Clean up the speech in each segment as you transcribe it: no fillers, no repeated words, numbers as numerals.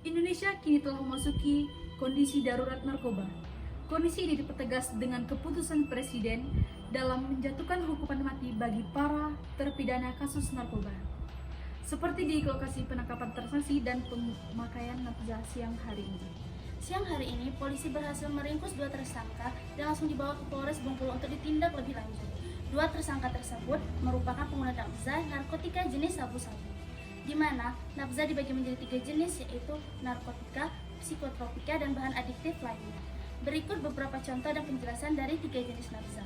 Indonesia kini telah memasuki kondisi darurat narkoba. Kondisi ini dipertegas dengan keputusan Presiden dalam menjatuhkan hukuman mati bagi para terpidana kasus narkoba. Seperti di lokasi penangkapan transaksi dan pemakaian nafza siang hari ini. Siang hari ini, polisi berhasil meringkus 2 tersangka dan langsung dibawa ke Polres Bengkulu untuk ditindak lebih lanjut. 2 tersangka tersebut merupakan pengguna nafza narkotika jenis sabu-sabu, di mana nafza dibagi menjadi 3 jenis, yaitu narkotika, psikotropika, dan bahan adiktif lainnya. Berikut beberapa contoh dan penjelasan dari 3 jenis nafza.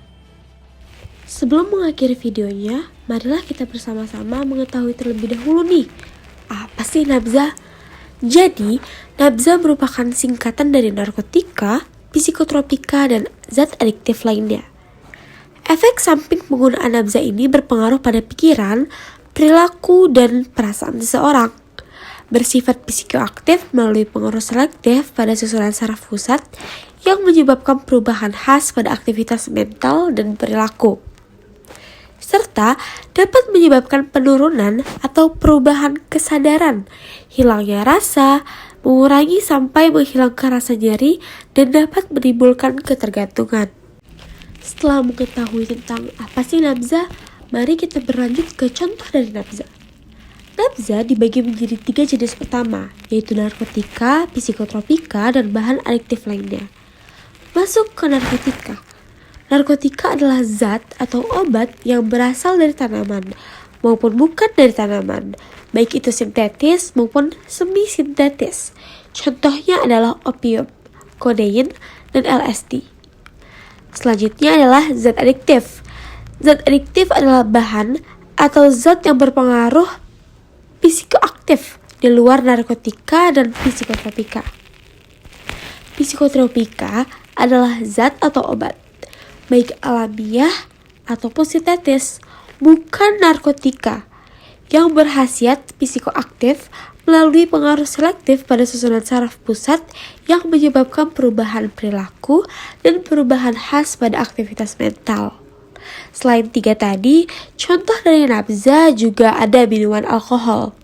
Sebelum mengakhiri videonya, marilah kita bersama-sama mengetahui terlebih dahulu nih, apa sih nafza? Jadi, nafza merupakan singkatan dari narkotika, psikotropika, dan zat adiktif lainnya. Efek samping penggunaan nafza ini berpengaruh pada pikiran, perilaku, dan perasaan seseorang. Bersifat psikoaktif melalui pengaruh selektif pada susunan saraf pusat yang menyebabkan perubahan khas pada aktivitas mental dan perilaku, serta dapat menyebabkan penurunan atau perubahan kesadaran, hilangnya rasa, mengurangi sampai menghilangkan rasa nyeri, dan dapat menimbulkan ketergantungan. Setelah mengetahui tentang apa sih nafza, mari kita berlanjut ke contoh dari nafza. Nafza dibagi menjadi 3 jenis pertama, yaitu narkotika, psikotropika, dan bahan adiktif lainnya. Masuk ke narkotika. Narkotika adalah zat atau obat yang berasal dari tanaman maupun bukan dari tanaman, baik itu sintetis maupun semi-sintetis. Contohnya adalah opium, kodein, dan LSD. Selanjutnya adalah zat adiktif. Zat adiktif adalah bahan atau zat yang berpengaruh psikoaktif di luar narkotika dan psikotropika. Psikotropika adalah zat atau obat, baik alamiah ataupun sintetis, bukan narkotika, yang berkhasiat psikoaktif melalui pengaruh selektif pada susunan saraf pusat yang menyebabkan perubahan perilaku dan perubahan khas pada aktivitas mental. Selain 3 tadi, contoh dari nafza juga ada minuman alkohol.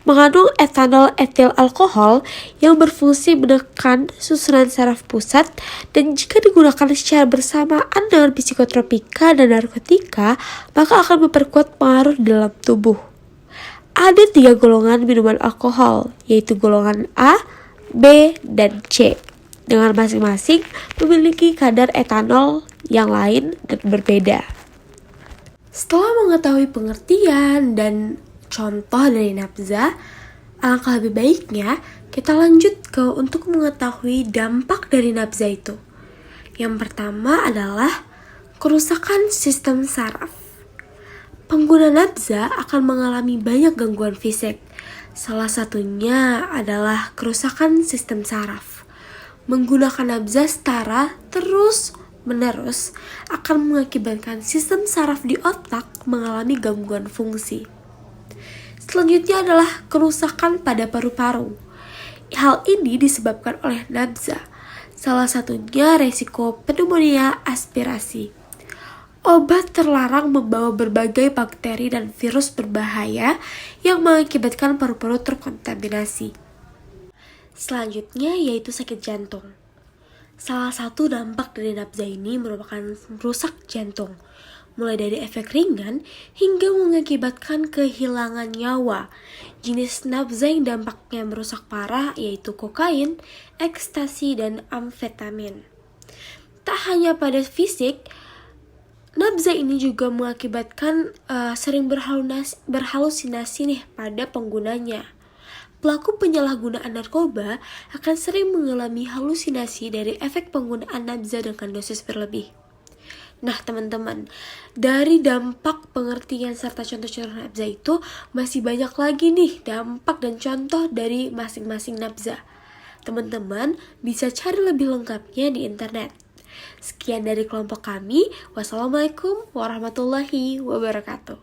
Mengandung etanol etil alkohol yang berfungsi menekan susunan saraf pusat, dan jika digunakan secara bersamaan dengan psikotropika dan narkotika, maka akan memperkuat pengaruh dalam tubuh. Ada 3 golongan minuman alkohol, yaitu golongan A, B, dan C, dengan masing-masing memiliki kadar etanol yang lain dan berbeda. Setelah mengetahui pengertian dan contoh dari nafza, alangkah lebih baiknya kita lanjut untuk mengetahui dampak dari nafza itu. Yang pertama adalah kerusakan sistem saraf. Pengguna nafza akan mengalami banyak gangguan fisik. Salah satunya adalah kerusakan sistem saraf. Menggunakan nafza secara terus-menerus akan mengakibatkan sistem saraf di otak mengalami gangguan fungsi. Selanjutnya adalah kerusakan pada paru-paru. Hal ini disebabkan oleh nafza. Salah satunya resiko pneumonia aspirasi. Obat terlarang membawa berbagai bakteri dan virus berbahaya yang mengakibatkan paru-paru terkontaminasi. Selanjutnya yaitu sakit jantung. Salah satu dampak dari nafza ini merupakan merusak jantung, mulai dari efek ringan hingga mengakibatkan kehilangan nyawa. Jenis nafza yang dampaknya merusak parah yaitu kokain, ekstasi, dan amfetamin. Tak hanya pada fisik, nafza ini juga mengakibatkan sering berhalusinasi nih pada penggunanya. Pelaku penyalahgunaan narkoba akan sering mengalami halusinasi dari efek penggunaan nafza dengan dosis berlebih. Nah teman-teman, dari dampak pengertian serta contoh-contoh nafza itu masih banyak lagi nih dampak dan contoh dari masing-masing nafza. Teman-teman bisa cari lebih lengkapnya di internet. Sekian dari kelompok kami. Wassalamualaikum warahmatullahi wabarakatuh.